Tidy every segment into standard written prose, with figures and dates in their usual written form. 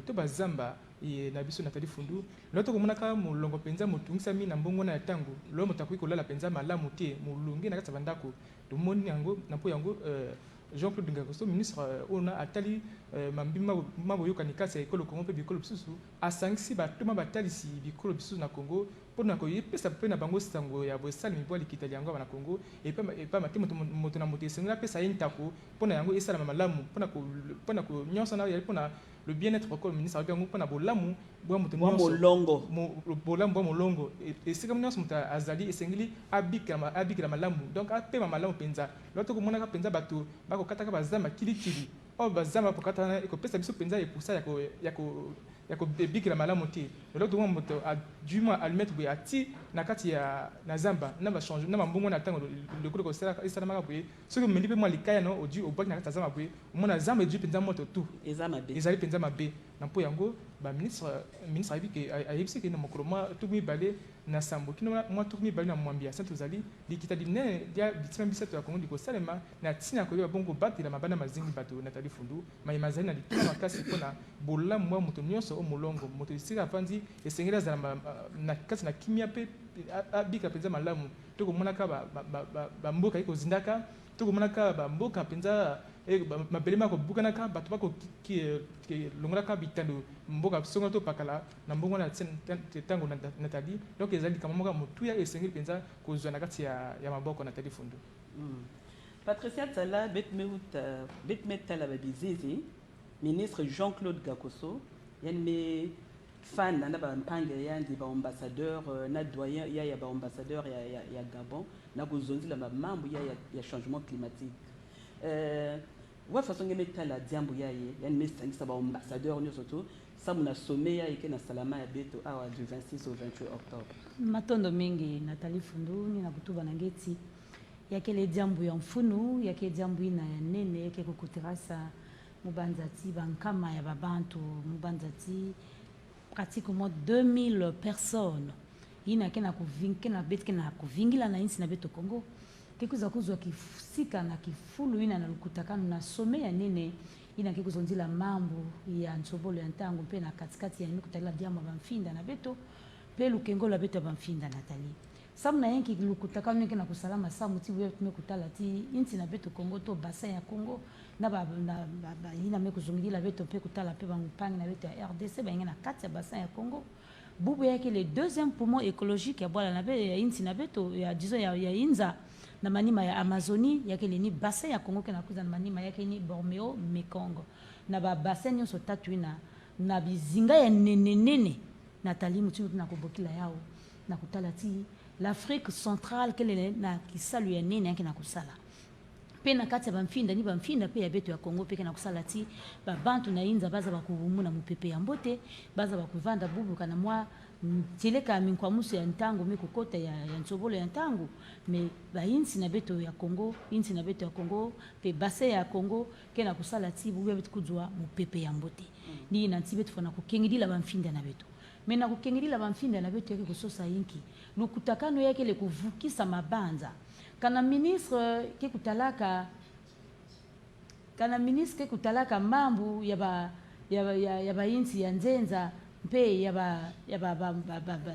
to bazamba et na biso Nathalie Fundu loto komonaka molongo penza motungisa mi na mbongo na tango lo motakuyi kolala penza malamu te molungi na kati bandako to moni yango na po yango Jean-Claude Ngakoso ministre ona atali mambima maboyoka nikasa ekolo Congo pe bikolo bisusu asangisi batuma batalisi bikolo bisusu na Congo pona ko yepesa pe na bango sango ya bosali mibwa likitali yango na Congo et pas matimo moto na moto senga pesa yintako pona yango esala malamu pona ko nyonso na ya pona le bien-être pour le ministre bien pour na bolamu bwa moto molongo bolamu bwa molongo et c'est comme nyonso moto azali esengili abika malamu donc apema malamu penza loto ko mona ka penza bato bako kataka bazama kilikili o bazama pokata ko pesa biso penza et pour ça ya ko bikila malamu te loto mo moto a du moins à le mettre boya ti na kati ya na zamba na ba changer na mbongo na tango le ko sala isala maka boye ce que melipe moi likaya no au du au bak na kati zamba boye mona zamba du penza moto tout ezali penza mabe na po yango ba ministre abi ke ayebisi ke na mokolo moi tout mi balé na sambo kino moi tout mi balé na mwambia saint ozali likita dine dia bitima biseto ya Kongo diko salema na tina ko bongo batila mabana mazingi bato Nathalie Fundu mai mazali na likita makasi pona bola mwa moto nyonso o molongo moto sika fandi esengela za na kati na kimia pe abika penza malamu to ko monaka ba mboka iko zindaka to ko monaka ba mboka penza mabelema ko bukanaka bato bako ki longolaka bitando mboka songo to pakala na mbongo na tango Nathalie donc ezali kama moka mutuya esengeli penza ko zwana kati ya maboko Nathalie Fundu. Patricia Tsala betmeta la babizizi ministre Jean-Claude Ngakoso yanme fan na ba mpanga yandi ba ambassadeur na doyen ya ba ambassadeur ya Gabon na kozonzi la mambo ya changement climatique wa façon ngemeta la diambo yaye yani mesangisa ba ambassadeur nyo soto ça muna sommet ya ike na salama ya beto awa du 26 au 28 octobre matondo mingi Nathalie Fundu ni na kutuba na ngeti yakele diambo ya mfunu yake diambo ina ya nene yake kukutirasa mubanzati bankama ya babantu mubanzati pratiquement 2000 personnes ina kena kuvinke na bet kena kuvingila na insi na beto Congo kikuza kuzwa kifusika na kifulu ina na lukutakano na some ya nene ina kikuzonzila mambo ya nsobolo ya ntango pe na katikati ya mikutala diama bamfinda na beto pe lukengola beto bamfinda Nathalie samu na yenki lukutakano yake na kusalama samu tibu yetu tumekutala ti insi na beto Congo to bassin ya Congo na ina mekuzungilila beto pe kutala pe bangupangi na beto ya RDC ba na kati ya bassin ya Congo bubu yake le deuxième poumon écologique ya bwala na be ya insi na beto ya disons ya inza na manima ya Amazonie yake ni bassin ya Congo kana kuza na manima yake ni Borneo Mekong na ba bassin nyonso tatu na bizinga ya nene Nathalie mutu na kobokila yao na kutala ti l'Afrique centrale kele na kisalu ya nene yake na kusala pe na kati ya bamfinda pe ya beto ya Congo pe kana kusala ti ba bantu na inza baza bakuvumuna mupepe ya mbote baza bakuvanda bubu kana mwa tileka minkwa musu ya ntango mikukota ya nsobolo ya ntango me ba insi na beto ya Congo pe bassin ya Congo kena kusala ti bubu ya beto kuzwa mupepe ya mbote ni na ti beto fana kukengidila bamfinda na beto me na kukengidila bamfinda na beto yake kusosa yinki lukutakano yake le kuvukisa mabanza kana ministre ke kutalaka mambo ya ba insi ya nzenza mpe ya ba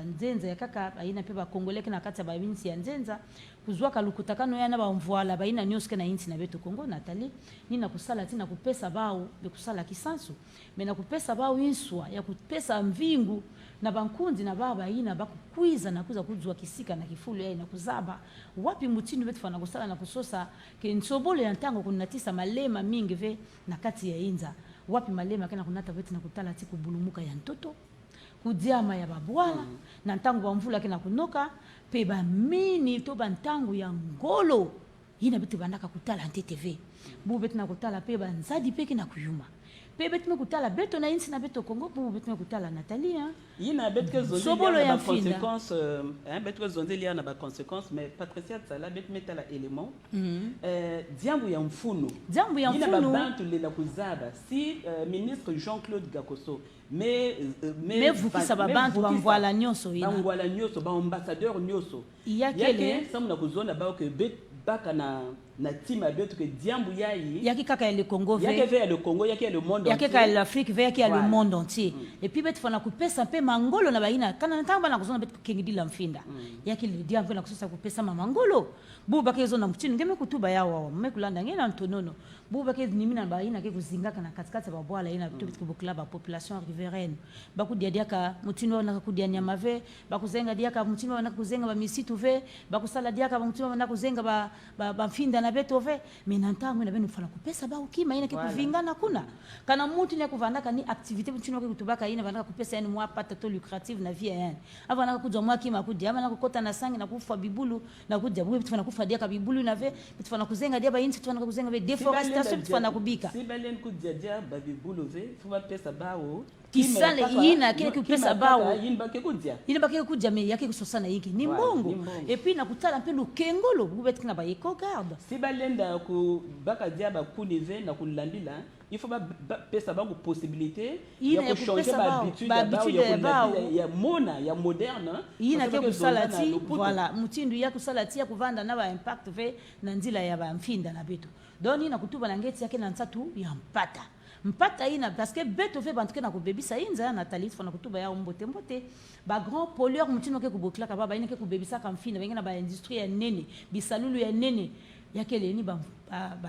nzenza ya kaka baina pe ba kongoleke na kati ya ba insi ya nzenza kuzwa kalukutakano yana ba mvoala baina nyoske na insi na beto Congo Nathalie ni na kusala tina kupesa bao be kusala kisansu me na kupesa bao inswa ya kupesa mvingu na bankunzi na baba ina bakukwiza na kuza kuzwa kisika na kifulu ya na kuzaba wapi mutinu betu fana kusala na kusosa ke nsobolo ya ntango kunatisa malema mingi ve na kati ya inza wapi malema kana kunata betu na kutala tiku bulumuka ya ntoto kudiama ya babwala na ntango wa mvula kena kunoka pe ba mini to ba ntango ya ngolo ina betu bandaka kutala NTTV bu betu na kutala pe ba nzadi pe kena kuyuma pe betu kutala beto na insi na beto Congo bu betu kutala Nathalie ina betu ke zonde ya ba conséquences betu ke zonde ya na ba conséquences mais Patricia Tsala betu metala élément diambo ya mfunu ina ba bantu le na kuzaba si ministre Jean-Claude Ngakoso mais vukisa ba bantu bamvoala nyonso ba ambassadeur nyonso yakele samu na kuzona ba ke bet baka na tima beto que diambu yayi yaki kaka le Congo yaki vers le Congo yaki le monde entier yaki kaka l'Afrique vers yaki le monde entier et puis beto fana kupesa pe mangolo na baina kana ntamba na kuzona beto kengidi la mfinda yaki le diambu na kusosa kupesa mangolo buba kezo na mtini ngeme kutuba yawo mmekulanda ngena ntonono buba ke nimina baina ke kuzinga kana katikati ba bwala ina beto beto bokla ba population riveraine bakudia diaka mtini na kudia nyamave bakuzenga diaka mtini na kuzenga ba misitu ve bakusala diaka mtini na kuzenga ba mfinda na beto ve minantangu na benu fala kupesa ba ukima ina ke kuvingana kuna kana mutu ne kuvandaka ni activité mtini ke kutubaka ina vandaka kupesa yani mwa pata to lucrative na vie yani avana kujwa mwa kima kudia ama na kukota na sangi na kufa bibulu na kudia bwe bitu fana kufa diaka bibulu na ve bitu fana kuzenga dia ba insi fana kuzenga be deforestation bitu fana kubika si balen kudia dia ba bibulu ve fuba pesa bao kisale ina kile kupesa bao ina bake kudia me yake kusosana yiki ni mbongo et puis na kutala mpe lukengolo bubeti na ba eco garde si balenda ku baka dia ba kunive na kulambila il faut ba pesa ba possibilité ya ko changer ba habitude ya mona ya moderne ina ke kusalati voilà mutindu ya kusalati ya kuvanda na ba impact ve na nzila ya ba mfinda na beto doni na kutuba na ngeti yake na nsatu ya mpata ina parce que beto fe bantuke na kubebisa inza na talif fona kutuba ya mbote ba grand pollueur mutino ke kubokla ka ba ina ke kubebisa ka mfinda bengena ba industrie ya nene bisalulu ya nene yakele ni ba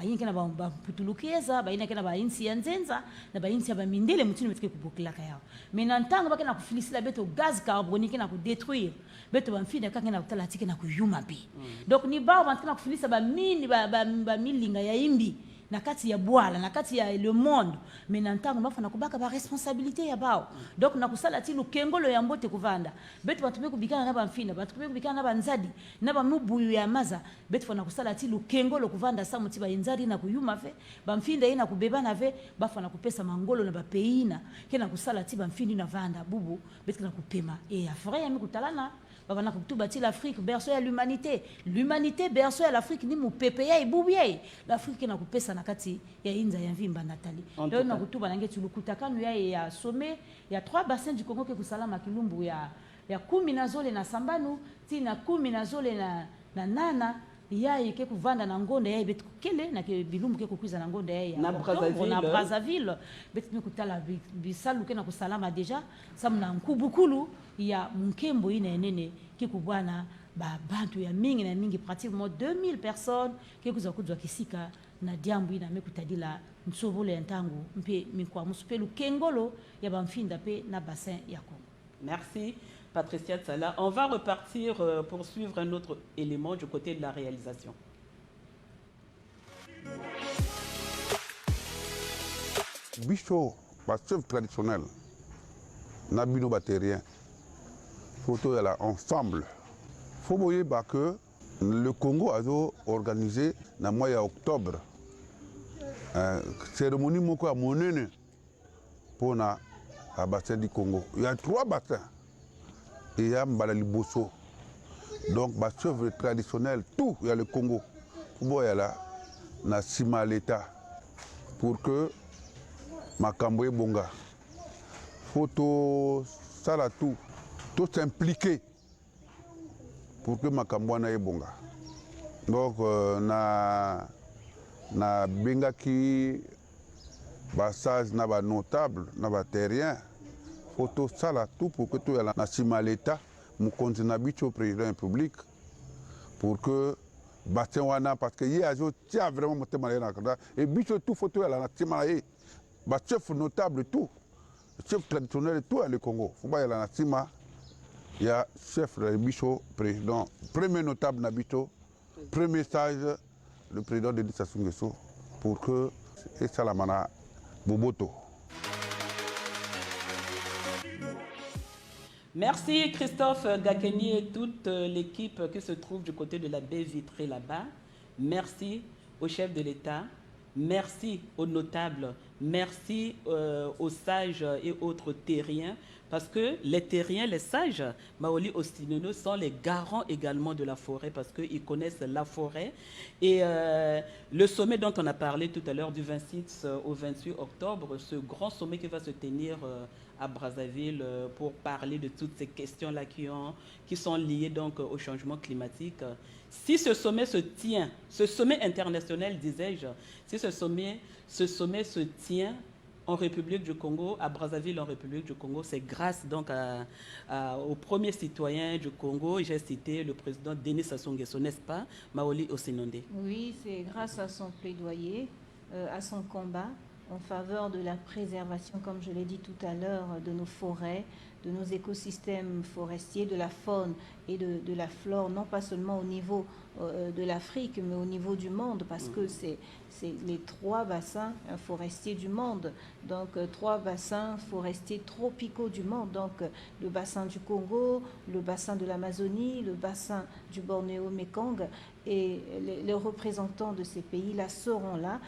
yinke na ba putulukieza ba ina ke na ba insi ya nzenza na ba insi ya ba mindele mutino metike kubokla ka yao mais ntanga bake na kufilisila beto gaz carbonique na ku détruire beto ba mfinda ka na kutala tike na kuyuma bi donc ni ba bantuke na kufilisa ba mini ba milinga ya imbi na kati ya bwala na kati ya le monde mais nantango bafana kubaka ba responsabilité ya bao donc na kusala ti lukengolo ya mbote kuvanda betu batu beku bikana na ba mfina batu beku bikana na ba nzadi na ba mubuyu ya maza betu fana kusala ti lukengolo kuvanda sa muti ba nzadi na kuyuma ve ba mfinda ina kubeba na ve bafana kupesa mangolo na ba peina kena kusala ti ba mfindi na vanda bubu betu na kupema et ya frère ya mikutalana bavana kutubati l'Afrique berceau ya l'humanité berceau ya l'Afrique ni mupepe ya ibubiye l'Afrique na kupesa na kati ya inza ya mvimba Nathalie leo na kutuba na ngeti lukutakano ya sommet ya 3 bassins du Congo ke kusalama kilumbu ya 10 na zole na sambanu tina 10 na zole na nana yayi ke kuvanda na ngonda yayi betu kele na ke bilumbu ke kukuza na ngonda yayi na Brazzaville betu mikutala bisalu ke na kusalama deja samna nkubukulu ya mkembo ina nene ke kubwana ba bantu ya mingi na mingi pratiquement 2000 personnes ke kuzakuzwa kisika na diambu ina mekutadila nsobole ya ntango mpe mikwa musupelu kengolo ya bamfinda pe na bassin ya Congo. Merci Patricia Tsala. On va repartir pour suivre un autre élément du côté de la réalisation. Bicho, ba chef traditionnel, nabino batérien, photo de la ensemble. Faut voyer que le Congo a organisé dans le mois d'octobre cérémonie moko à monene pour na bassin du Congo. Il y a 3 bassins. Il y a Mbalaliboso. Donc, les chefs traditionnels, tout, il y a le Congo. Il y a là, na sima l'État pour que Makamboye Bonga. Faut ça là tout s'impliquer pour que Makamboye Bonga. Donc, na benga qui basage na ba notable, na ba terrien. Faut ça là tout pour que tout y a na sima l'État. Mon continent au président de la République pour que Bastien Wana, parce que hier, il y a vraiment monté malade et bicho tout photo à la Natima, chef notable tout, chef traditionnel tout à le Congo. Faut pas y aller à la Natima, il y a chef de bicho président, premier notable Nabito, premier stage le président de Sassou Nguesso pour que et Salamana Boboto. Merci Christophe Gakeni et toute l'équipe qui se trouve du côté de la baie vitrée là-bas. Merci au chef de l'État. Merci aux notables merci aux sages et autres terriens, parce que les terriens, les sages, Maoli Ostinono, sont les garants également de la forêt, parce qu'ils connaissent la forêt. Et le sommet dont on a parlé tout à l'heure, du 26 au 28 octobre, ce grand sommet qui va se tenir à Brazzaville pour parler de toutes ces questions-là qui sont liées donc au changement climatique. Si ce sommet se tient, ce sommet international, disais-je, si ce sommet se tient en République du Congo, à Brazzaville en République du Congo, c'est grâce donc aux premiers citoyens du Congo. J'ai cité le président Denis Sassou Nguesso, n'est-ce pas, Maoli Osenonde? Oui, c'est grâce à son plaidoyer, à son combat en faveur de la préservation, comme je l'ai dit tout à l'heure, de nos forêts, de nos écosystèmes forestiers, de la faune et de la flore, non pas seulement au niveau de l'Afrique, mais au niveau du monde, parce que c'est les 3 bassins forestiers du monde, donc 3 bassins forestiers tropicaux du monde, donc le bassin du Congo, le bassin de l'Amazonie, le bassin du Bornéo-Mékong, et les représentants de ces pays-là seront là,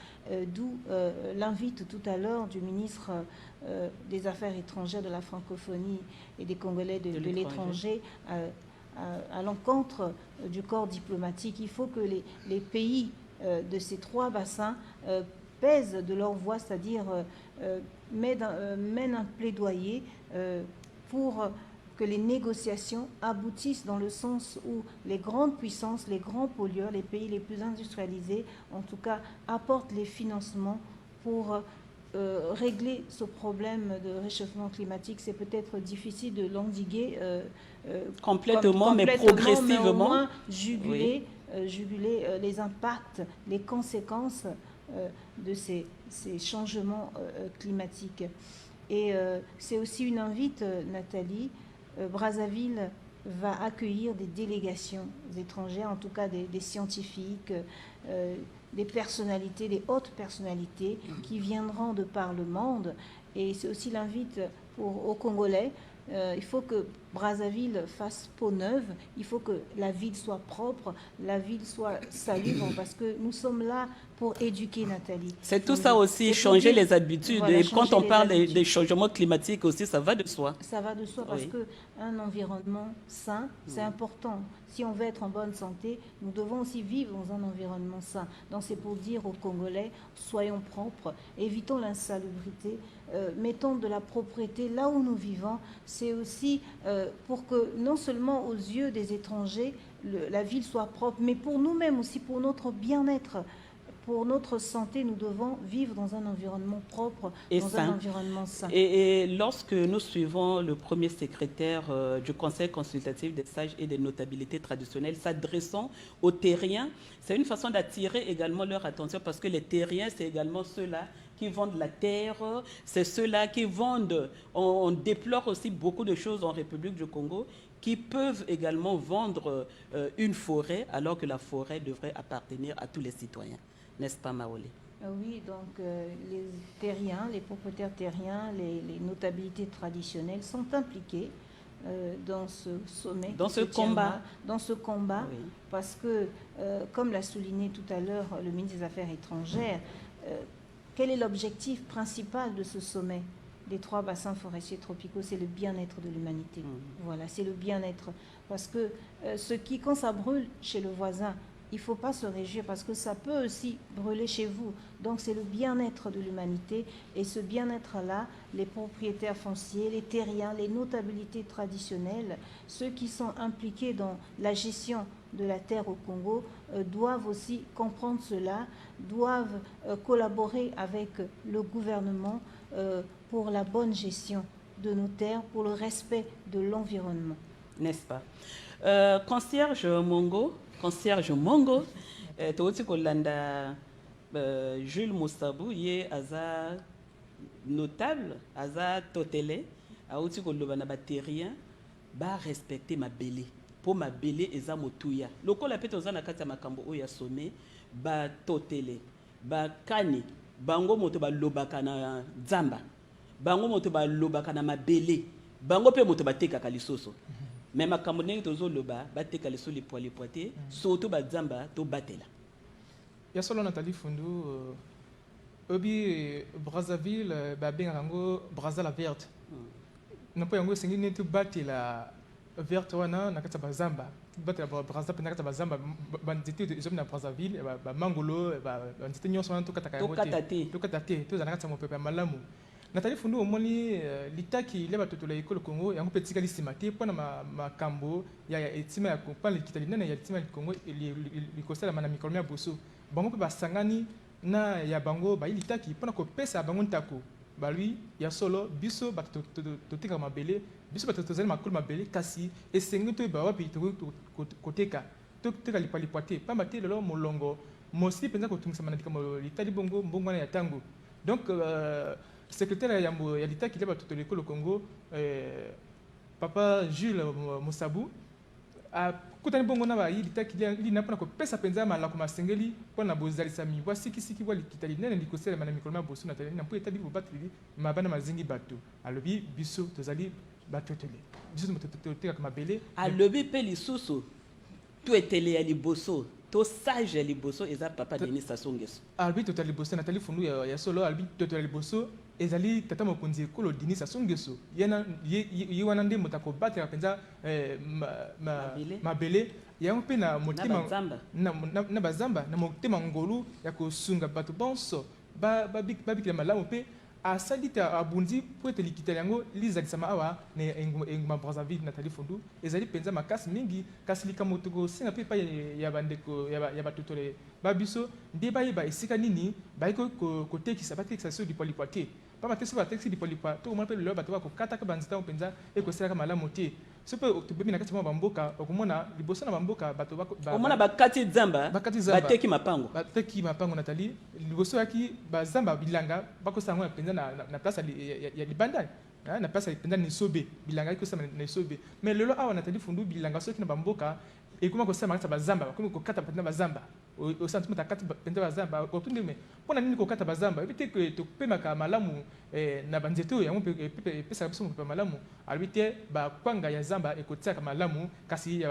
d'où l'invite tout à l'heure du ministre des Affaires étrangères, de la francophonie et des Congolais de l'étranger à l'encontre du corps diplomatique. Il faut que les pays de ces 3 bassins pèsent de leur voix, c'est-à-dire mènent un plaidoyer pour que les négociations aboutissent dans le sens où les grandes puissances, les grands pollueurs, les pays les plus industrialisés, en tout cas, apportent les financements pour régler ce problème de réchauffement climatique. C'est peut-être difficile de l'endiguer complètement, mais progressivement. Mais au moins juguler, juguler les impacts, les conséquences de ces changements climatiques. Et c'est aussi une invite, Nathalie. Brazzaville va accueillir des délégations étrangères, en tout cas des scientifiques, des personnalités, des hautes personnalités qui viendront de par le monde. Et c'est aussi l'invite aux Congolais. Il faut que Brazzaville fasse peau neuve, il faut que la ville soit propre, la ville soit salubre, parce que nous sommes là pour éduquer, Nathalie. C'est tout ça aussi, changer les habitudes. Voilà, et quand on parle des changements climatiques aussi, ça va de soi. Ça va de soi, parce qu'un environnement sain, c'est important. Si on veut être en bonne santé, nous devons aussi vivre dans un environnement sain. Donc c'est pour dire aux Congolais, soyons propres, évitons l'insalubrité, mettons de la propreté là où nous vivons. C'est aussi pour que non seulement aux yeux des étrangers, la ville soit propre, mais pour nous-mêmes aussi, pour notre bien-être. Pour notre santé, nous devons vivre dans un environnement propre, un environnement sain. Et lorsque nous suivons le premier secrétaire du Conseil consultatif des sages et des notabilités traditionnelles s'adressant aux terriens, c'est une façon d'attirer également leur attention, parce que les terriens, c'est également ceux-là qui vendent la terre, c'est ceux-là qui vendent, on déplore aussi beaucoup de choses en République du Congo, qui peuvent également vendre une forêt, alors que la forêt devrait appartenir à tous les citoyens. N'est-ce pas, Maoli? Oui, donc les terriens, les propriétaires terriens, les notabilités traditionnelles sont impliqués dans ce sommet, dans ce combat, oui. Parce que, comme l'a souligné tout à l'heure le ministre des Affaires étrangères, quel est l'objectif principal de ce sommet des 3 bassins forestiers tropicaux? C'est le bien-être de l'humanité. Voilà, c'est le bien-être. Parce que quand ça brûle chez le voisin, il ne faut pas se réjouir, parce que ça peut aussi brûler chez vous. Donc c'est le bien-être de l'humanité. Et ce bien-être-là, les propriétaires fonciers, les terriens, les notabilités traditionnelles, ceux qui sont impliqués dans la gestion de la terre au Congo, doivent aussi comprendre cela, doivent collaborer avec le gouvernement pour la bonne gestion de nos terres, pour le respect de l'environnement. N'est-ce pas? Concierge Mongo, toti kolanda Jules Moustabou ye aza notable, aza totele, auti koloba na baterien ba respecter mabele. Po mabele eza motuya. Lokola pete ozana kati ya makambo oya sommet ba totele, ba kani, bango moto ba lobaka na nzamba. Bango moto ba lobaka na mabele. Bango pe moto ba tekaka lisoso. Mais makambo ndenge tozoloba bateka leso lipoa te, surtout bazamba to batela. Ya solo Nathalie Fundu obi Brazzaville babenga yango Brazza la verte napo yango esengi neti batela verte wana na kati ya bazamba batela Brazza mpe na kati ya bazamba banzete ezomi na Brazzaville bamangolo banzete nyonso wana tokataka yango tokata te tozala na kati ya mopepe ya malamu Nathalie Fundu omoni litaki ile batotola ekolo Congo yango mpe etikali nsima te mpona makambo ya etima ya mpona likita linene ya etima ya Congo likosalama na mikolo ya boso bango mpe basangani na ya bango bayi litaki mpona kopesa bango ntako balui ya solo biso bato totika mabele biso bato tozali makolo mabele kasi esengi toyeba wapi koteka toteka lipalipwa te pamba te lelo molongo mosili mpenza kotungisama na likambo litali bongo mbongo wana ya ntango donc secrétaire ya litaki ile bato tolekolo Congo papa Jules Mosabu kutani bongo na bayi litaki lina mpona kopesa mpenza malako masengeli mpona bozalisa mibwa sikisiki bwa likita linene likosalema na mikolo ya boso na talina mpo etali bobateli mabana mazingi bato alobi biso tozali batotele biso totekaka mabele alobi mpe lisusu toetele ya liboso to sage ya liboso eza papa Denis Sassou Nguesso alobi totala liboso Nathalie Fundu ya solo alobi totala liboso ezali tata mokonzi ekolo Denis Sassou Nguesso ye wana nde moto akobatela mpenza mabele yango mpe na motema na bazamba na motema ngolu ya kosunga bato bonso babikila malamu mpe asali te abundi mpo ete likita yango lizalisama awa na engumba Brazzaville Nathalie Fundu ezali mpenza makasi mingi kasi likambo tokosenga mpe epai ya bandeko ya batotole babiso nde bayeba esika nini bayi kotekisa batekisa so lipalipwa te pamba te so batekisi lipalipwa tokomona mpe lelo bato bakokataka banzita mpenza ekosalaka malamu te so mpe tobebi na kati mwa bamboka okomona liboso na bamboka bato omona bakati zamba bateki mapango Nathalie liboso yaki bazamba bilanga bakosala yango mpenza na place ya libanda na place ya mpenza Nisobe bilanga ekosala na Nisobe mais lelo awa Nathalie Fundu bilanga soki na bamboka ekoma kosala kati ya bazamba bakomi kokata mpenza bazamba osanti mota kati mpenza bazamba otundi me mpona nini kokata bazamba ebi te topemaka malamu na banzete oyo yango mpe epesaka biso mopepe malamu alobi te bakwanga ya zamba ekotiaka malamu kasi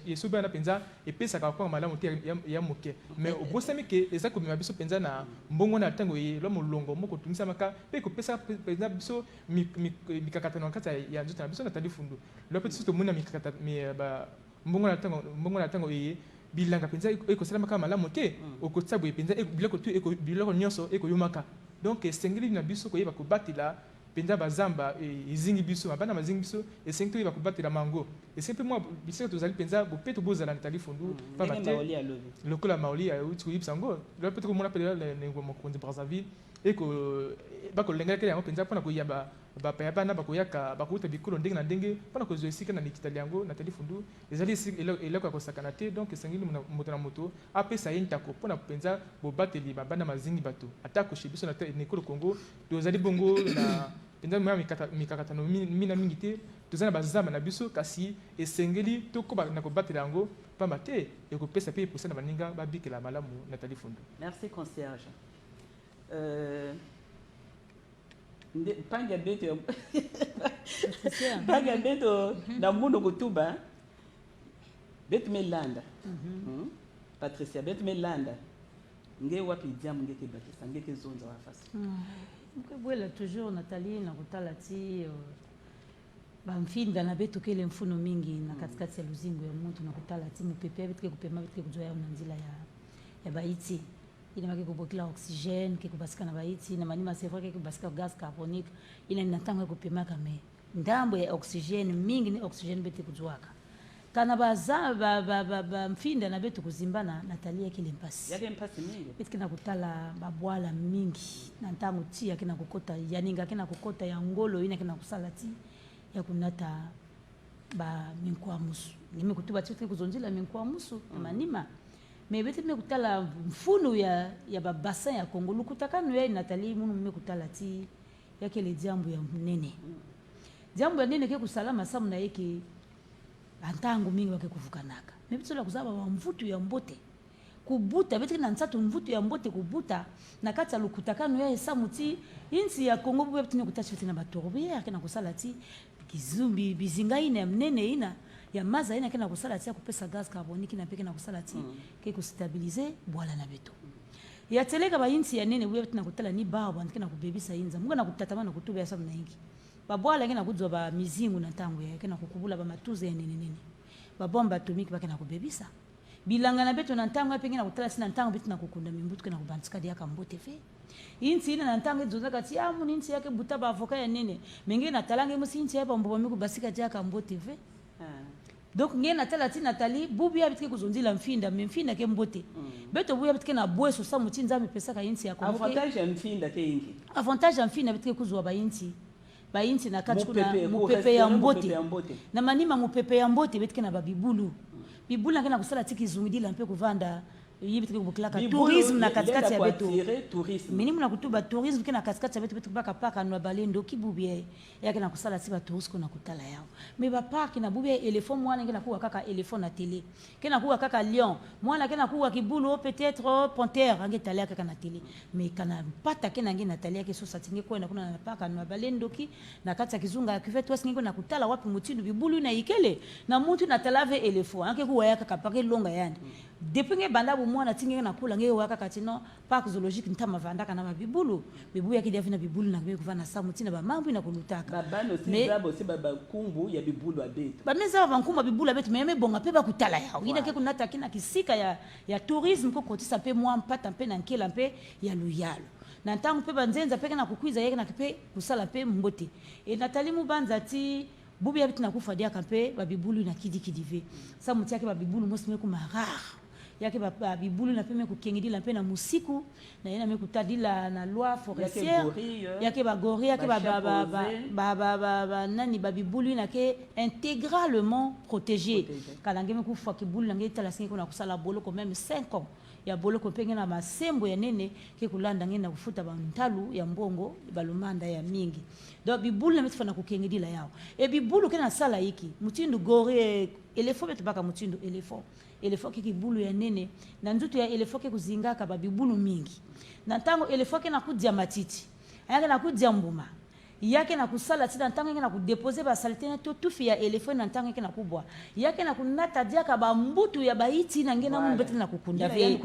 Yesobe wana mpenza epesaka bakwanga malamu te ya moke mais obosami ke eza komema biso mpenza na mbongo na ntango elo molongo moko otungisamaka mpe ekopesaka mpenza biso mikakatano na kati ya nzoto na biso Nathalie Fundu lelo mpe tiso tomoni na mikakatano mbongo na ntango eye bilanga mpenza ekosalamaka malamu te okotia boye mpenza biloko nyonso ekoyomaka donc esengeli na biso koyeba kobatela mpenza bazamba ezingi biso mabana mazingi biso esengi toyeba kobatela mango esengi mpe mwa bisika tozali mpenza bope tobozala Nathalie Fundu pamba te lokola maoli auti koyebisa yango lelo mpe tokomona mpe lelo mokonzi Brazzaville bakolengelaka yango mpenza mpona koyeba bapaya bana bakoyaka bakouta bikolo ndenge na ndenge mpona kozwa esika na likitali yango Nathalie Fundu ezali eloko ya kosakana te donc esengeli moto na moto apesa ye ntako mpona mpenza bobateli mabana mazingi bato ata koshe biso na ekolo Congo tozali bongo na mpenza mikakatano mina mingi te tozali na bazamba na biso kasi esengeli tokoba na kobatela yango pamba te ekopesa mpe eposa na baninga babikela malamu Nathalie Fundu. Merci concierge. Panga beto na mundo kutuba betu melanda Patricia betu melanda nge wapi diamu ngeke bakisa ngeke zonza wafasi mkebwela toujours Nathalie na kutala ti bamfinda na betu kele mfuno mingi na katikati ya luzingo ya muntu na kutala ti mupepe betike kupema betike kuzoya na nzila ya baiti il m'a que l'oxygène que basika na baiti na manima c'est vrai que basika gaz carbonique ina natanga kupima kama ndambo ya oxygène mingi ni oxygène bete kujwaka kana baza ba mfinda na betu kuzimbana Nathalie yake lempasi mingi beti kina kutala babwala mingi na ntango ti yake na kokota yaninga kina kokota ya ngolo ina kina kusalati ya kunata ba minkwa musu nime kutuba ti kuzonjila minkwa musu manima mais beti me kutala mfunu ya babassin ya Congo lukutakano ya Nathalie munu me kutala ti yake le diambu ya mnene diambu ya nene ke kusalama samu na yake antango mingi wake kuvukanaka me beti sola kuzaba wa mvutu ya mbote kubuta beti na nsatu mvutu ya mbote kubuta na kati ya lukutakano ya samu ti insi ya Congo beti ne kutachi beti na batorbière na kusala ti kizumbi bizinga ina ya mnene ina ya maza ina kena kusala tia kupesa gaz carbonique na peke na kusala ti ke kustabiliser bwala na beto ya teleka ba insi ya nene buya tina kutala ni bawo bandike na kubebisa inza munga na kutatama na kutuba ya sabu na ingi babwala ngena kudzwa ba mizingu na tango ya kena kukubula ba matuze ya nene ba bomba atomiki bakena kubebisa bilanga na beto na ntango apengi na kutala sina ntango beto na kukunda mimbutu kena kubantika dia kambote fe insi ina na ntango ezoza kati ya mu insi yake buta ba avoka ya nene menge na talange musi insi ya bombo miku basika dia kambote fe donc nge na tala ti Nathalie bubu ya bitike kuzonzila mfinda mfinda ke mbote beto buya bitike na bweso sa mutinza mipesaka insi ya komoke avantage ya mfinda ke ingi avantage ya mfinda bitike kuzwa ba insi na kati kuna mupepe ya mbote na manima mupepe ya mbote bitike na babibulu bibulu na kusala tiki zungidila mpe kuvanda yibitike kubuklaka tourisme na katikati ya beto minimu na kutuba tourisme kina katikati ya beto beto baka paka no balendo kibubie yake na kusala tiba touriste na kutala yao me ba park na bubie éléphant mwana ngena kuwa kaka éléphant na télé kena kuwa kaka lion mwana kena kuwa kibulu peut-être panthère angetala kaka na télé me kana pata kena ngena talia ke so satinge kwenda kuna na paka no balendo ki na kati ya kizunga kifetu wasinge na kutala wapi mutindu bibulu na ikele na mutu na talave éléphant anke kuwa yaka kapake longa yani depuis nge banda bu mwana tinge na kula nge waka kati no parc zoologique ntama vanda kana mabibulu bibu yaki devina bibulu na kube kuvana samu tina ba mambu na kulutaka babano sizabo si baba kumbu ya bibulu abetu ba meza ba nkumba bibulu abetu meme bonga pe ba kutala yao ina ke kunata kina kisika ya tourisme ko kotisa pe mwa mpata mpe na nkela mpe ya luyalo na ntango pe banzenza pe na kukwiza yeke na pe kusala pe mbote e Nathalie Mubanza ti bubu ya bitu na kufadia kampe ba bibulu na kidive sa muti yake ba bibulu mosime ku marar yake ba bibulu na peme kukengidila mpe na musiku na yena me kutadila na loi forestière yake ba gori yake ba nani ba bibulu na ke intégralement protégé kala ngeme kufa kibulu na ngeta la singi kuna kusala bolo quand même 5 ans ya bolo ko penge na masembo ya nene ke kulanda ngena kufuta ba ntalu ya mbongo balumanda ya mingi donc bibulu na mitfa na kukengidila yao e bibulu kena sala hiki mutindu gori éléphant betu baka mutindu éléphant kiki bulu ya nene na ndutu ya éléphant ke kuzingaka ba bibulu mingi na tango éléphant ke na kudia matiti ayake na kudia mbuma yake na kusala tina ntango na kudeposer ba saleté to tufi ya éléphant na ntango ke na kubwa yake na kunata diaka ba mbutu ya baiti na ngena mu beti na kukunda ve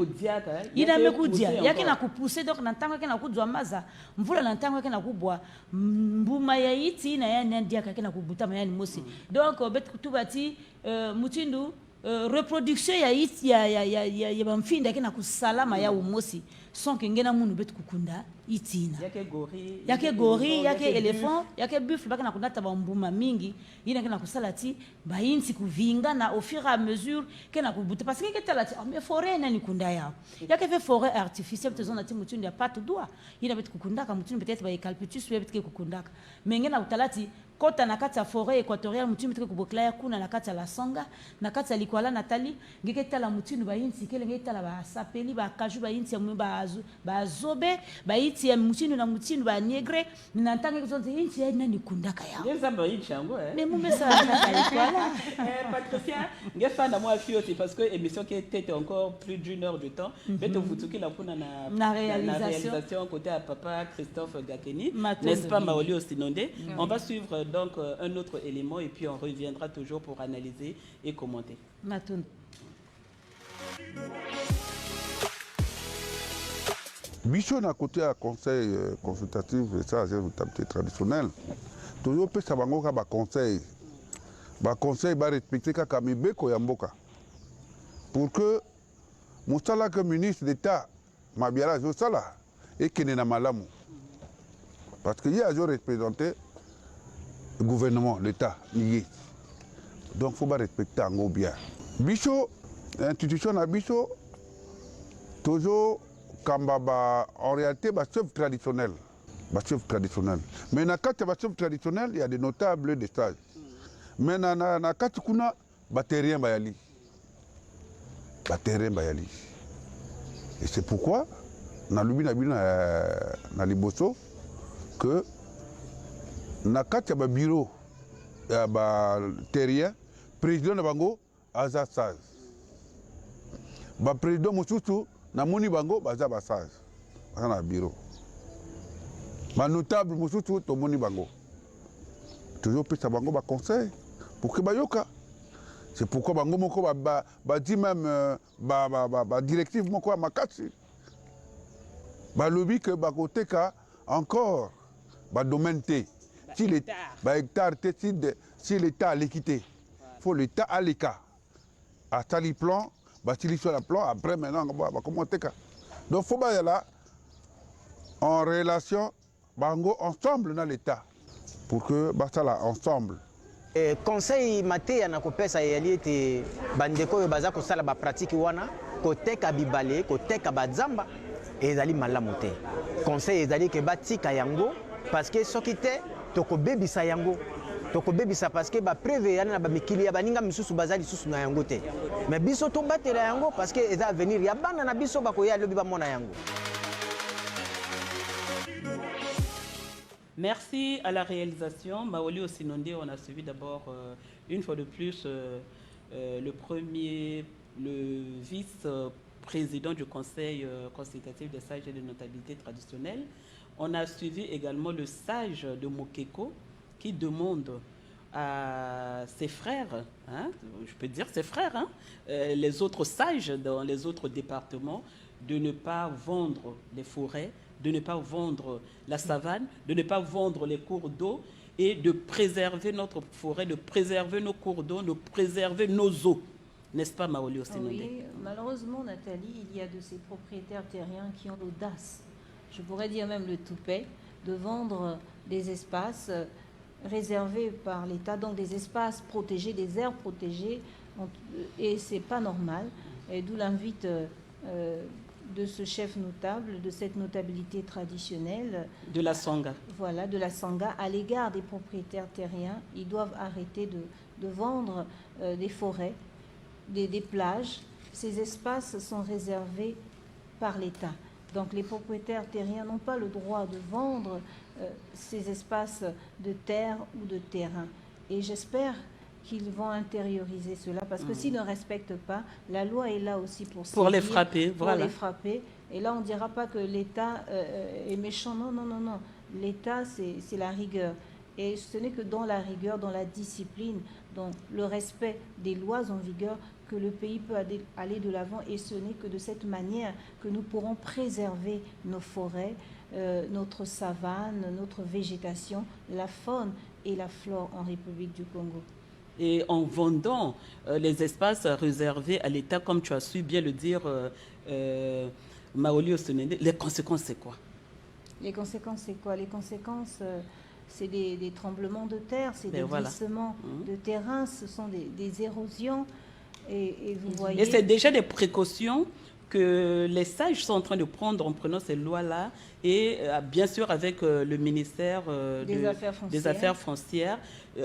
ina me kudia yake na kupousser donc na ntango ke na kudwa maza mvula na ntango ke na kubwa mbuma ya iti na ya ndiaka ke na kubuta mayani mosi donc beti kutubati mutindu reproduction ya bamfinda kena kusalama ya umosi sans que ngena munu betu kukunda itina yake gori yake éléphant yake buffle bakana kunata bambuma mingi ina kena kusalati ba insi kuvinga na au fur et à mesure kena kubuta parce que ketalati mais forêt nani kunda ya yake fait forêt artificielle tezona ti mutundu ya patu doa ina betu kukundaka mutundu peut-être ba eucalyptus betu kukundaka mais ngena utalati kota na kati ya forêt équatoriale mutundu betu kubokla kuna na kati ya la songa na kati ya likwala Nathalie ngeke tala mutundu ba insi kele ngeke tala ba sapeli ba kaju ba insi ya ba zobe ba iti ya mutindu na mutindu ba negre na ntange kuzonze inchi ya nani kundaka yao ngeza ba inchi yango mais mumesa na voilà Patricia ngefa na moi fioti parce que émission qui était encore plus d'une heure de temps beto futuki la kuna na réalisation côté à papa Christophe Gakeni n'est-ce pas Maoli Ostinonde on va suivre donc un autre élément et puis on reviendra toujours pour analyser et commenter Matoun. Bicho na côté à conseil consultatif et ça c'est traditionnel. Toujours peut sabango ka ba conseil ba respecter ka mibeko ya mboka. Pour que musala que ministre d'État mabiala zo sala et kene na malamu. Parce que y a jo représenté le gouvernement, l'État, lié. Donc faut pas respecter en bien. Bicho institution na bicho toujours en réalité, c'est chef traditionnel. Mais dans le chef traditionnel, il y a des notables des stages. Mais dans le cas où il y a des terrains bayali. Et c'est pourquoi, dans le Liboso, que dans le cas où il y a des bureaux, il y a des terrains, le président de Bango a des stages. Le président Moussoussou, na moni bango baza basage baza na bureau ba notable musutu to moni bango toujours pesa bango ba conseil pour que bayoka c'est pourquoi bango moko ba dit même ba directive moko makasi balobi que bakoteka encore domaine T. Si l'État si l'État a l'équité, faut l'État a l'écart. À tali plan, si sur le plan, après maintenant, comment teka. Donc faut y là en relation, ensemble dans l'État pour que ça là ensemble. Conseil maté ya na kopesa yali ete bandeko yo baza kosala ba pratique wana koteka bibale koteka bazamba ezali malamu te. Conseil ezali ke batika yango parce que soki te tokobebisa yango tokobebisa parce que ba preuve yana na ba mikili ya baninga misusu bazali susu na yango te. Mais biso to batela yango parce que eza avenir ya bana na biso bakoya lobi ba mona yango. Merci à la réalisation. Maoli Osinondé, on a suivi d'abord une fois de plus le vice-président du Conseil consultatif des sages et de notabilité traditionnelle. On a suivi également le sage de Mokeko qui demande à ses frères, hein, je peux dire ses frères, hein, les autres sages dans les autres départements, de ne pas vendre les forêts, de ne pas vendre la savane, de ne pas vendre les cours d'eau et de préserver notre forêt, de préserver nos cours d'eau, de préserver nos eaux. N'est-ce pas, Maoli Osinondé? Oui, malheureusement, Nathalie, il y a de ces propriétaires terriens qui ont l'audace, je pourrais dire même le toupet, de vendre des espaces réservés par l'État, donc des espaces protégés, des aires protégées, et ce n'est pas normal. Et d'où l'invite de ce chef notable, de cette notabilité traditionnelle. De la Sangha. Voilà, de la Sangha, à l'égard des propriétaires terriens. Ils doivent arrêter de vendre des forêts, des plages. Ces espaces sont réservés par l'État. Donc les propriétaires terriens n'ont pas le droit de vendre ces espaces de terre ou de terrain. Et j'espère qu'ils vont intérioriser cela, parce que s'ils ne respectent pas, la loi est là aussi pour les frapper. Pour les frapper. Et là, on ne dira pas que l'État est méchant. Non, non, non, non. L'État, c'est la rigueur. Et ce n'est que dans la rigueur, dans la discipline, dans le respect des lois en vigueur, que le pays peut aller de l'avant. Et ce n'est que de cette manière que nous pourrons préserver nos forêts, notre savane, notre végétation, la faune et la flore en République du Congo. Et en vendant les espaces réservés à l'État, comme tu as su bien le dire, Maoli Osinondé, les conséquences, c'est quoi? Les conséquences, c'est quoi? Les conséquences, c'est des tremblements de terre, c'est des glissements de terrain, ce sont des érosions. Et vous voyez... Et c'est déjà des précautions que les sages sont en train de prendre en prenant ces lois-là, et bien sûr avec le ministère des Affaires foncières.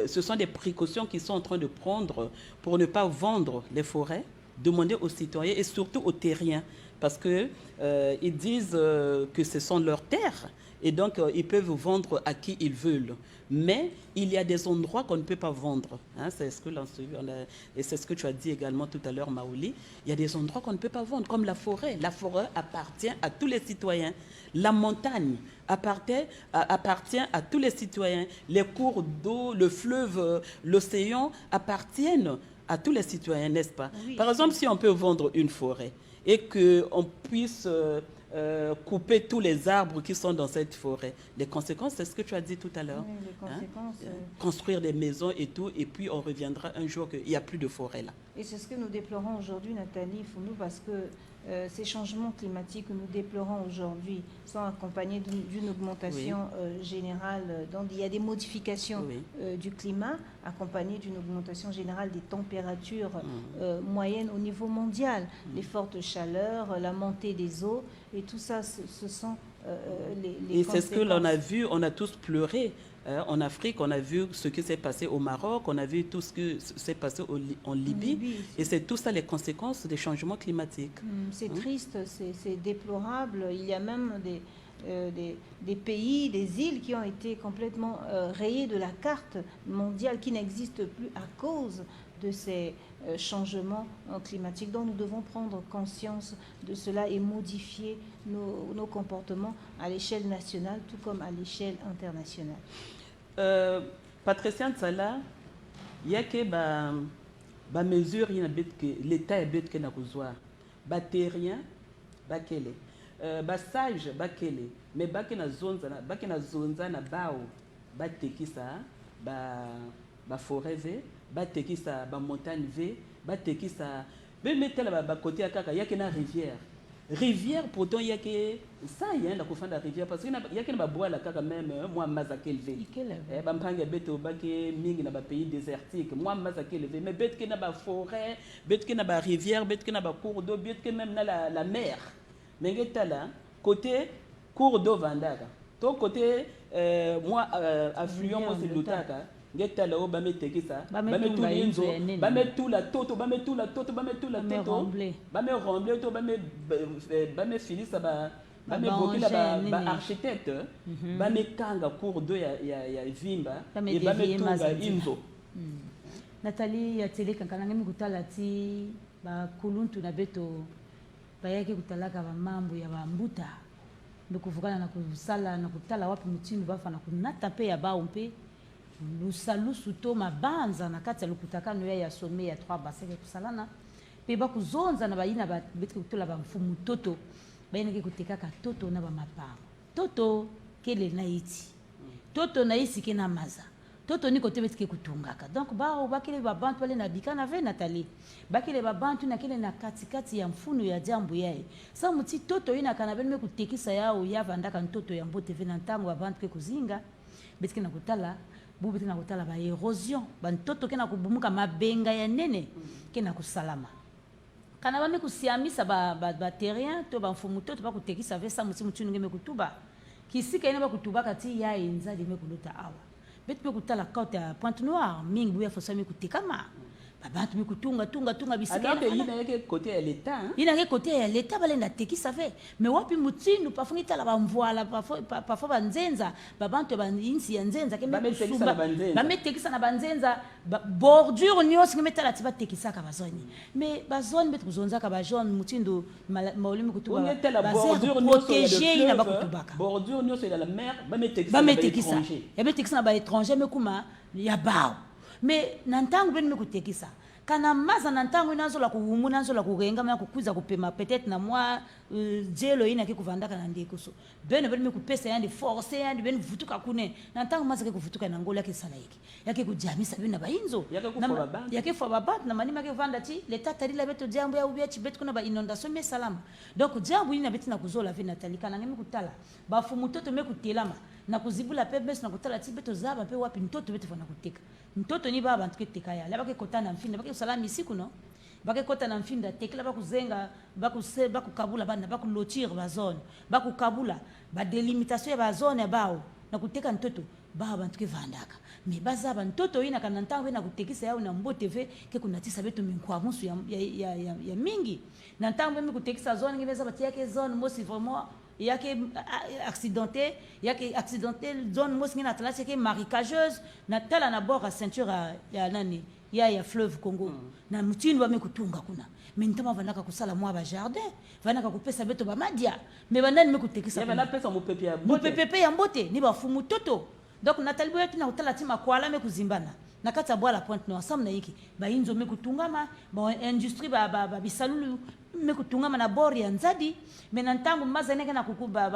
Ce sont des précautions qu'ils sont en train de prendre pour ne pas vendre les forêts, demander aux citoyens et surtout aux terriens, parce qu'ils disent que ce sont leurs terres et donc ils peuvent vendre à qui ils veulent. Mais il y a des endroits qu'on ne peut pas vendre. Hein, c'est ce que et c'est ce que tu as dit également tout à l'heure, Maoli. Il y a des endroits qu'on ne peut pas vendre, comme la forêt. La forêt appartient à tous les citoyens. La montagne appartient à tous les citoyens. Les cours d'eau, le fleuve, l'océan appartiennent à tous les citoyens, n'est-ce pas? Oui. Par exemple, si on peut vendre une forêt et qu'on puisse... couper tous les arbres qui sont dans cette forêt. Les conséquences, c'est ce que tu as dit tout à l'heure. Oui, les conséquences... Construire des maisons et tout, et puis on reviendra un jour qu'il n'y a plus de forêt là. Et c'est ce que nous déplorons aujourd'hui, Nathalie Founou, parce que ces changements climatiques que nous déplorons aujourd'hui sont accompagnés d'une augmentation générale. Donc il y a des modifications du climat accompagnées d'une augmentation générale des températures moyennes au niveau mondial. Les fortes chaleurs, la montée des eaux, et tout ça, ce sont les et c'est ce que l'on a vu, on a tous pleuré. En Afrique, on a vu ce qui s'est passé au Maroc, on a vu tout ce qui s'est passé en Libye. Et c'est tout ça les conséquences des changements climatiques. C'est triste, c'est déplorable. Il y a même des pays, des îles qui ont été complètement rayées de la carte mondiale, qui n'existent plus à cause de ces changements climatiques. Donc nous devons prendre conscience de cela et modifier nos comportements à l'échelle nationale tout comme à l'échelle internationale. Patricia Ntsala, il y a que ba mesure que l'État est bête que na besoin ba terrien ba quelle basage bakele mais bakena zonza na bao batekisa baforêt batekisa bamontagne v batekisa bemetela bakote ya kaka yake na rivière pourtant yake ça yenda kufanda rivière parce que yake na babwala kaka même moi mazakele v bampanga beto bake mingi na ba pays désertique moi mazakele v mais betke na ba forêt betke na ba rivière betke na ba cours d'eau betke même na la mer mais ngetala côté cours d'eau vandaka to côté moi affluent moi c'est lutaka ngetala o bametekisa bametula inzo bametula toto bametula toto bameromble to bamefilisa bamebokila baarchitecte bamekanga cours d'eau ya vimba e bametunga inzo. Nathalie ya tele kankananga mikutala ti bakuluntu na beto bayaki kutalaka bamambo ya bambuta ndokuvukana na kusala na kutala wapi mutinu bafana kunata pe ya bao mpe lusalusu to mabanza na kati ya lukutakano ya some ya 3 baseke kusalana pe bakuzonza na bayina betike kutola bamfumu toto bayina ke kutekaka toto na bamapanga toto kele na iti toto na isi ke na maza toto ni kote betike kutungaka donc bao bakile babantu bale na bikana ve Nathalie bakile babantu na kile na katikati ya mfunu ya jambo yae sa muti toto ina kana bene kutekisa yao yavandaka ntoto ya mbote ve na ntango babantu ke kuzinga betike na kutala bubu tena kutala ba érosion bantoto kena kubumuka mabenga ya nene kena kusalama kana bame kusiamisa ba terrain to ba mfumu to ba kutekisa vesa muti mutu ngeme kutuba kisika ina ba kutuba kati ya enza de me kuluta awa betu be kutala kota ya Pointe Noire mingi buya fosami kutekama babantu be tunga bisika alors que ina yake côté ya l'état ina yake côté ya l'état balenda tekisa ve mais wapi mutindu pafungi tala ba mvoala parfois banzenza babantu ba insi ya nzenza ke bametekisa na banzenza bordure nyos ngemetala tiba tekisa ka bazoni mais bazoni betu kuzonza ka ba jaune mutindu maulimi kutuba bordure nyos protéger ina bakutubaka bordure nyos ya la mer bametekisa ya betekisa na ba étranger mais kuma ya bao mais nantangu bene kutekisa kana maza nantangu inazola kuhumu nazola kurenga na kukuza kupema peut-être na moi jelo ina ke kuvandaka na ndeko so bene kupesa yandi force yandi bene vutuka kune nantangu maza ke kuvutuka na ngola ke sala yake kujamisa bene ba inzo yake fo babat na manima ke vanda ti l'état tarila beto jambo ya ubiachi beto kuna ba inondation me salama donc jambo ina betina kuzola ve Nathalie kana ngemi kutala ba fumu toto me kutelama na kuzibula pebes na kutala ti beto zaba pe wapi mtoto beto fana kuteka mtoto ni baba ntuke tekaya la bake kotana mfinda bake salami siku no bake kotana mfinda tekela bakuzenga bakukabula bana bakulotir ba zone bakukabula ba delimitation ya ba zone bao na kuteka mtoto baba ntuke vandaka me bazaba mtoto ina kana ntango na kutekisa yao na mbote ve ke kunatisa beto minkwa musu ya mingi na ntango mimi kutekisa zone ngimeza batia ke zone mosi vraiment yake accidenté zone mosngi na tala c'est marécageuse na tala na bord à ceinture ya nani ya fleuve Congo na mutini ba mekutunga kuna mentama vanaka kusala mwa ba jardin vanaka kupesa beto ba madia me bandani mekutekisa ya bana pesa mopepe ya mbote ni ba fumu toto donc Nathalie boyetu na utala tima kwala mekuzimbana na kati ya bwa la Pointe Noire sam na yiki ba inzo mekutungama ba industrie ba bisalulu mekutungama na bord ya nzadi mais na ntango maza nenge na kukuba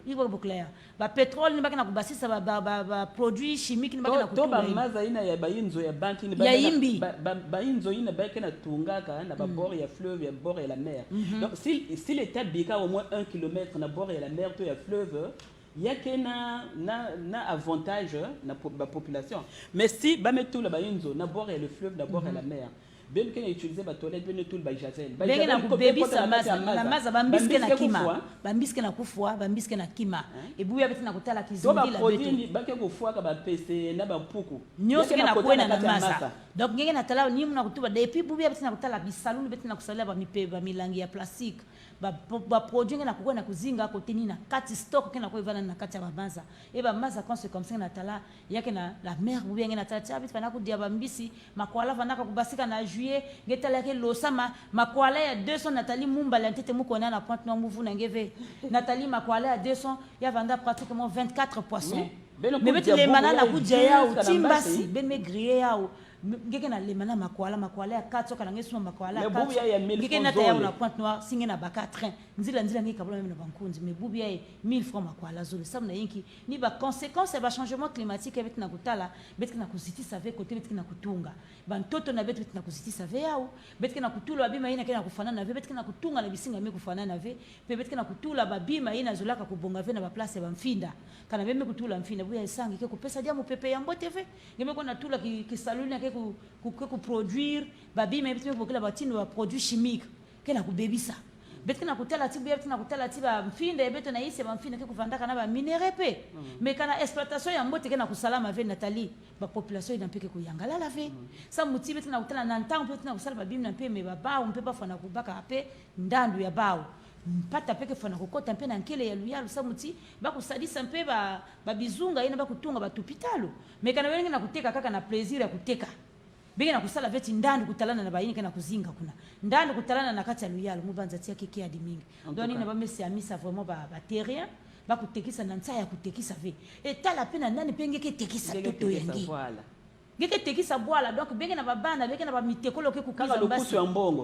ibo bokleya ba pétrole ni bakena kubasisa ba produits chimiques ni bakena kutunga to ba maza ina ya ba inzo ya banki ni ba inzo ina bakena tungaka na ba bord ya fleuve ya bord ya la mer donc si l'état bika au moins 1 km na bord ya la mer to ya fleuve yake na avantage na population mais si bametula ba inzo na bord ya le fleuve na bord ya la mer ben que utiliser ba toilette ben tout ba javel ben na kubebisa maza bambiske na kima bambiske na kima ebuya beti na kutala kizindila beto to ba produit bake kufua ka ba pese na ba puku nyoso ke na kwena na maza donc ngenge na tala ni mna kutuba depuis buya beti na kutala bisalulu beti na kusala ba milangi ya plastique ba produit ngena kukwena kuzinga kote ni na kati stock ke na kwevana na kati ya mabanza e ba maza comme ça na tala yake na la mer buya ngena tala tabit fana kudia bambisi makwala fana kubasika na ngetala ke losama makwala ya 200 Nathalie Mumba la tete mukona na Pointe Noire muvu na ngeve Nathalie makwala ya 200 ya vanda pratiquement 24 poissons mais beti le manana kudja ya timbasi ben me grillé ya ngeke na lema na makwala ya 4 soka na ngesu makwala ya 4 ngeke na ta na Pointe Noire singe na baka train nzila ngeke kabla même na bankunzi mais bubi ya 1000 francs makwala zolo ça na yinki ni ba conséquences ba changement climatique avec na kutala betka na kuziti save côté betka na kutunga bantoto na betka na kuziti save yao betka na kutula babima ina kena kufanana na ve betka na kutunga na bisinga me kufanana na ve pe betka na kutula babima ina zolaka kubonga ve na ba place ya mfinda kana veme kutula mfinda buya isangi ke kupesa dia mopepe ya mbote ve ngeme ko na tula ki saluni ke ku produire babima betka ko kila batino ba produit chimique ke na kubebisa betka na kutala tibu betka na kutala tiba mfinda betka na ise ba mfinda ke kuvandaka na ba minéraux pe mais kana exploitation ya mbote ke na kusalama ve Nathalie ba population ina mpeke kuyangala la ve sa muti betka na kutala na ntango betka na kusala babima mpe me baba on peut pas fana kubaka pe ndandu ya bao mpata peke fana kokota mpe na nkele ya luyalu sa muti bakusadisa mpe babizunga ina bakutunga batupitalo mekana wengi na kuteka kaka na plaisir ya kuteka benge na kusala veti ndandu kutalana na bayini kana kuzinga kuna ndandu kutalana na kati ya luyalu mubanza tia keke ya dimingi donc ina ba mesi amisa vraiment ba terrien bakutekisa na ntsa ya kutekisa ve etala pe na nani penge ke tekisa toto yangi ngeke tekisa bwala donc benge na babana benge na bamitekolo ke kukiza mbasi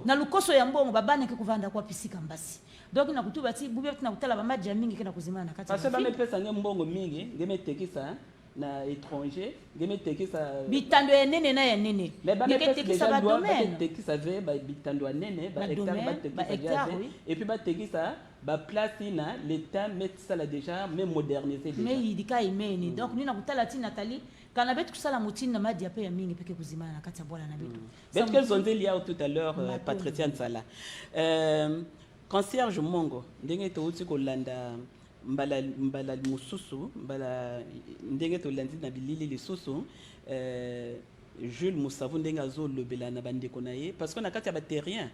na lukoso ya mbongo babana ke kuvanda kwa pisika mbasi donc na kutuba ti bubye na kutala ba maji mingi ke na kuzimana na kati parce que ba mepesa nge mbongo mingi ngeme tekisa na étranger ngeme tekisa bitando ya nene na ya nene ngeke tekisa ba domaine tekisa ve ba bitando ya nene ba hectare ba tekisa et puis ba tekisa ba place na l'état met ça là déjà même moderniser déjà mais idika imeni donc ni na kutala ti Nathalie kana betu kusala mutini na madi ya mingi peke kuzimana na kati ya bwala na betu bet quels ont dit tout à l'heure Patricia Nsala concierge mongo ndenge to uti ko landa mbala mususu mbala ndenge to landi na bilili lisusu Jules Moussavu ndenge azo lobela na bandeko na ye parce que na kati ya ba terrien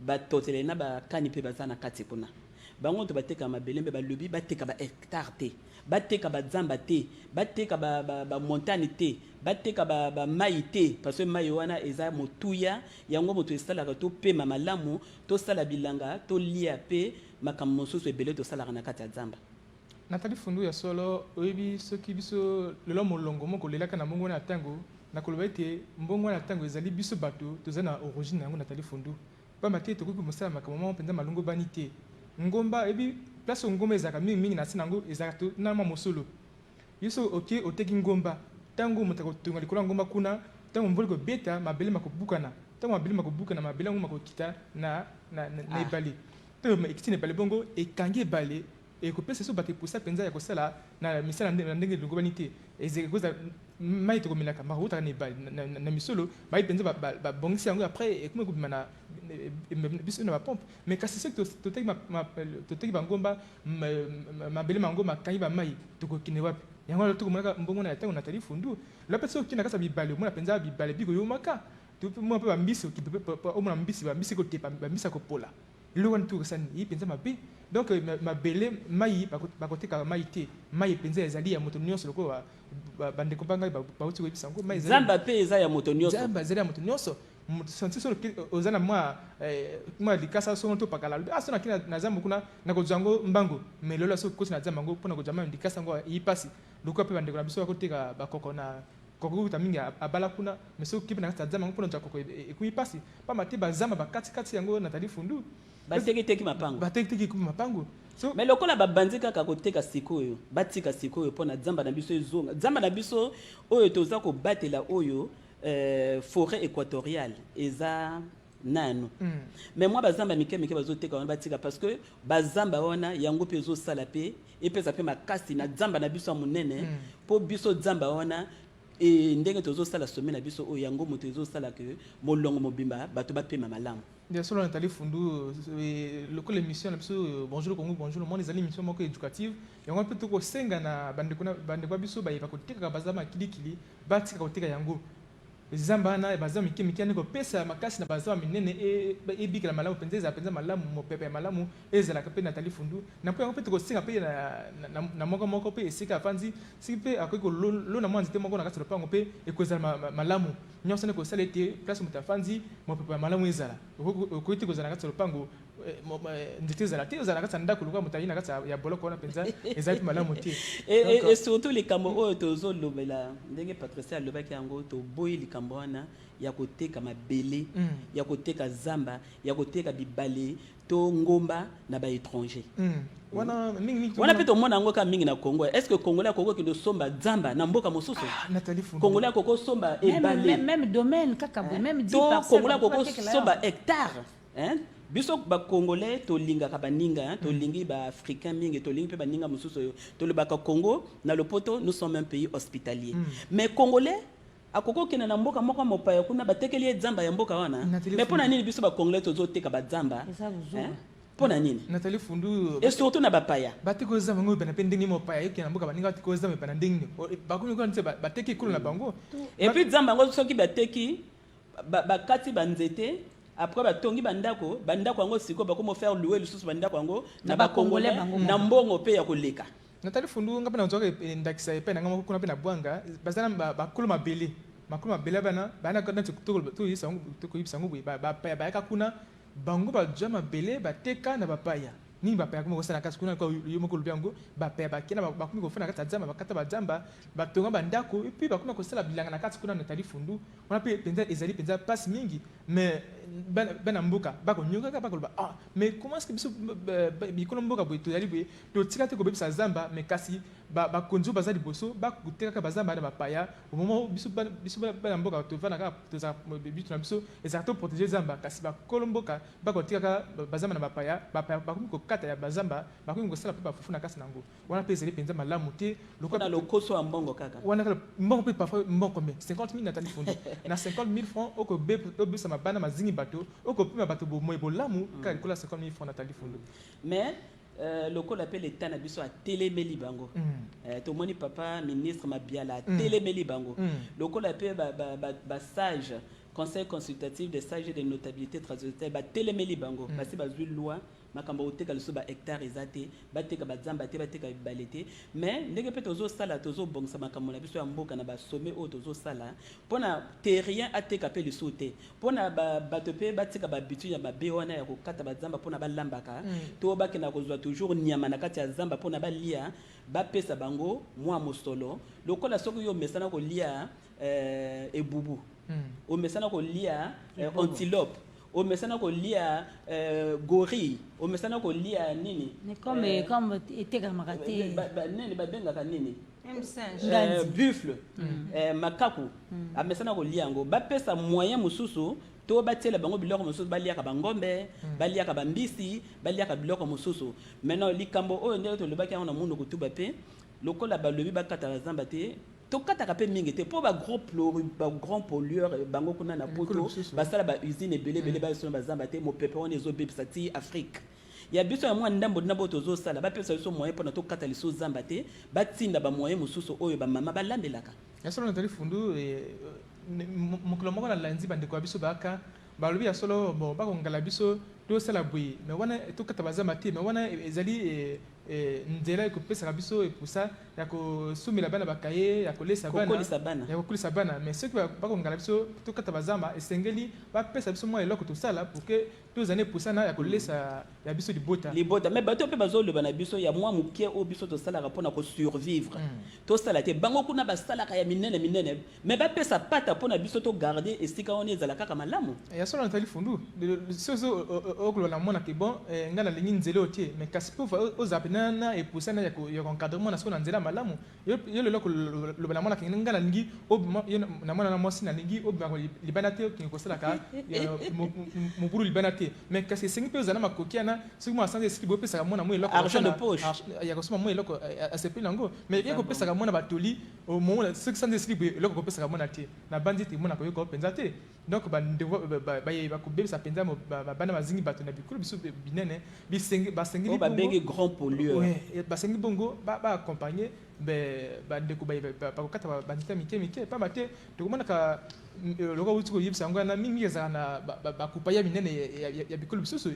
ba totele na ba kanipe bazana kati kuna bango to bateka mabelembe ba lobi bateka ba hectare te bateka ba zamba te bateka ba montagne te bateka ba mai te parce que mai wana eza motuya yango moto esala ka to pe malamu to sala bilanga to lia pe makambo mosusu ebele to sala na kati ya zamba Nathalie Fundu ya solo oyebi soki biso lelo molongo moko lelaka na mbongo na tango na koloba ete mbongo na tango ezali biso bato toza na origine yango Nathalie Fundu ba mate to koki mosala makambo penza malongo banité ngomba ebi place ngomba ezaka mingi na sinango ezaka to na ma mosolo biso oke oteki ngomba tango mutako tunga likola ngomba kuna tango mboli ko beta mabele makobukana tango mabele makobukana mabele ngomba makokita na ebale to ekiti na ebale bongo ekangi ebale ekopesa so bate posa penza ya kosala na misala na ndenge longo banité ezekoza mai to komelaka maruta na ebale na misolo mai penza ba bongisi yango après ekome ko bimana biso na ba pompe mais kasi se to teki bangomba mabele mangomba kangi ba mai to kokine wapi yango to komaka mbongo na tango Nathalie Fundu la personne qui na kasa bibale mo na penza bibale biko yo maka to mo pe ba mbiso ki pe o mo na mbisi ko tepa ba mbisa ko pola lo wan to sani yi penza mabe donc mabele mai bakoteka mai te mai penza ezali ya moto nyonso loko bande kopanga ba uti ko bisango mai zamba pe eza ya moto nyonso zamba ezali ya moto nyonso santi so ozana mwa likasa so to pakala so na kina na zamba kuna na kozango mbango mais lola so kosi na zamba ngo pona kozama likasa ngo yipasi loko pe bande ko na biso bakoteka bakoko na koko mingi abala kuna mais so kipe na zamba ngo pona jakoko ekuyipasi pa mate bazamba bakati yango Nathalie Fundu bateki mapango so mais lokola babandi kaka koteka sikoyo batika sikoyo pona zamba na biso ezonga zamba na biso oyo toza ko batela oyo forêt équatoriale eza nano mais moi bazamba mike bazoteka wana batika parce que bazamba wana yango pe zo sala pe epesa pe makasi na zamba na biso monene po biso zamba wana et ndenge tozo sala sommet na biso o yango moto ezo sala que molongo mobimba bato ba pema malamu bien sûr Nathalie Fundu lokola émission na biso bonjour Congo bonjour le monde les émissions moko éducative yango pe to ko senga na bande kwa biso ba yeba ko tika bazama kilikili batika ko tika yango zamba na bazama miki ne ko pesa makasi na bazama minene e bikela malamu penza malamu mopepe malamu ezala ka pe Nathalie Fundu na po yango pe to ko senga pe na moko pe esika fanzi sipe akoko lo na mwanzi te moko na kati lopango pe ekozala malamu nyonso ne ko salete place mutafanzi mopepe malamu ezala ko iti kozala na kati lopango nzete ezala te ozala na kati ya ndako lokola moto ayi na kati ya boloko wana mpenza ezali mpe malamu te. Et surtout likambo oyo tozolobela ndenge Patricia alobaki yango toboyi likambo wana ya koteka mabele ya koteka zamba ya koteka bibale to ngomba na baétranger. Wana pe tomona yango ka mingi na Congo. Est-ce que Congolais akoko kendo somba zamba na mboka mosusu? Nathalie Fundu. Congolais akoko somba ebale. Même domaine kaka même 10 parcelles. Congolais akoko somba hectare. Hein? Biso ba Congolais to linga ka baninga, to lingi ba africain mingi, to lingi pe baninga mosusu to le baka Congo na Lopoto, nous sommes un pays hospitalier. Mais Congolais akoko kena na mboka moko mopaya kuna batekeli zamba ya mboka wana. Mais pona nini biso ba Congolais tozo teka ba zamba? Pona nini? Nathalie Fundu. Et surtout na bapaya. Bateko zamba ngo bana pendingi mopaya yoki na mboka baninga bateko zamba bana ndingi. Bakumi ko ntse bateki kulu na bango. Et puis zamba ngo soki bateki bakati banzete après batongi bandako yango siko bakomo faire louer lisusu bandako yango na ba Congolais na mbongo pe ya koleka. Nathalie Fundu ngapa na nzoka ndakisa epe na ngamo kuna pe na bwanga bazana bakulu mabele bana kana to yisa to ko yisa ngo ba ka kuna bango ba jama bele bateka na bapaya ni bapaya kuma kosana kasi kuna ko yomo ko lubyango bapaya bakena bakumi ko fana kata jamba bakata ba jamba batonga bandako et puis bakuma ko sala bilanga na kati kuna Nathalie Fundu on a penza ezali penza passe mingi mais ben mboka bako nyoka bako ba mais comment est-ce que biso bikolo mboka bo to yali bo to tikate ko bebisa zamba mais kasi ba konzo bazali boso ba kuteka ba zamba na bapaya au moment biso ben mboka to vana ka to za bitu na biso exactement protéger zamba kasi ba kolomboka ba ko tikaka ba zamba na bapaya bakumi ko kata ya bazamba bakumi ko sala pe ba fufu na kasi nango wana pe ezali penza malamu te lokola lokoso ya mbongo kaka wana mbongo pe parfois mbongo mais 50 000 Nathalie Fundu na 50 000 francs oko be obisa mabana mazingi bato oko pima bato bo moy bolamu ka kola 50 000 francs Nathalie Fundu mais lokola pe l'état na biso a télémeli bango to moni papa ministre Mabiala télémeli bango lokola pe ba sage conseil consultatif des sages et des notabilités transitaires ba télémeli bango parce que bazui loi makambo oteka liso ba hectare ezate bateka bazamba te bateka balete mais ndenge pe tozo sala tozo bongsa makambo na biso ya mboka na ba sommet o tozo sala pona terrien ateka pe liso te pona bato pe bateka ba bitu ya mabe wana ya kokata bazamba pona balambaka to bakena kozwa toujours nyama na kati ya zamba pona balia bapesa bango mwa mosolo lokola soki yo mesana ko lia ebubu o mesana ko lia antilope o mesana ko lia gorille o mesana ko lia nini comme eteka makate nini babenga ka nini singe buffle makaku a mesana ko lia ngo bapesa moyen mususu to batiela bango biloko mususu baliaka bangombe baliaka bambisi baliaka biloko mususu maintenant likambo oyo ndenge to lebaki na mundu kutuba pe lokola balobi bakata zamba te tokataka pe mingi te po ba grand pollueur bango kuna na poto basala ba usine ebele ba so bazamba te mo pepe on ezobebisa ti Afrique ya biso ya mwa ndambo na boto zo sala ba pesa so moyen pona tokata liso zamba te batinda ba moyen mususu oyo ba mama balandelaka ya solo Nathalie Fundu mokolo moko na lanzi bandeko biso baka balobi ya solo bon bakongala biso to sala bui mais wana tokata bazamba te mais wana ezali nzela ekopesaka biso epusa ya kosumela bana bakaye ya kolesa bana mais soki bakongala biso tokata bazamba esengeli bapesa biso mwa eloko tosala pour que tozana epusana ya kolesa ya biso libota mais bato mpe bazoloba na biso ya mwa moke oyo biso tosalaka mpona kosurvivre tosala te bango kuna basalaka ya minene mais bapesa pata mpona biso togarde esika wana ezala kaka malamu ya solo Nathalie Fundu soso okolola monaki bon nga nalingi nzela oyo te mais kasi mpo ozape na epusana ya encadrement na siko na nzela malamu yo lelo koloba na monaki nga nalingi na mwana na mwasi nalingi obimaka libana te okingi kosalaka mobulu libana te mais kasi esengi mpe ozala makoki yana soki mwa asanza esiki bopesaka mwana mwa eloko argent de poche ya kosoma mwa eloko asepeli nango mais ye kopesaka mwana batoli omona soki sanza esiki eloko kopesaka mwana te na bandi te mwana koyoka mpenza te donc bakobebisa mpenza bana bazingi bato na bikolo biso binene basengeli babengi grand pollueur basengi bongo baakompagne bandeko bakokata banzita mike pamba te tokomonaka loka uti koyebisa yango wana mingi ezala na bakupa ya minene ya bikolo bisusu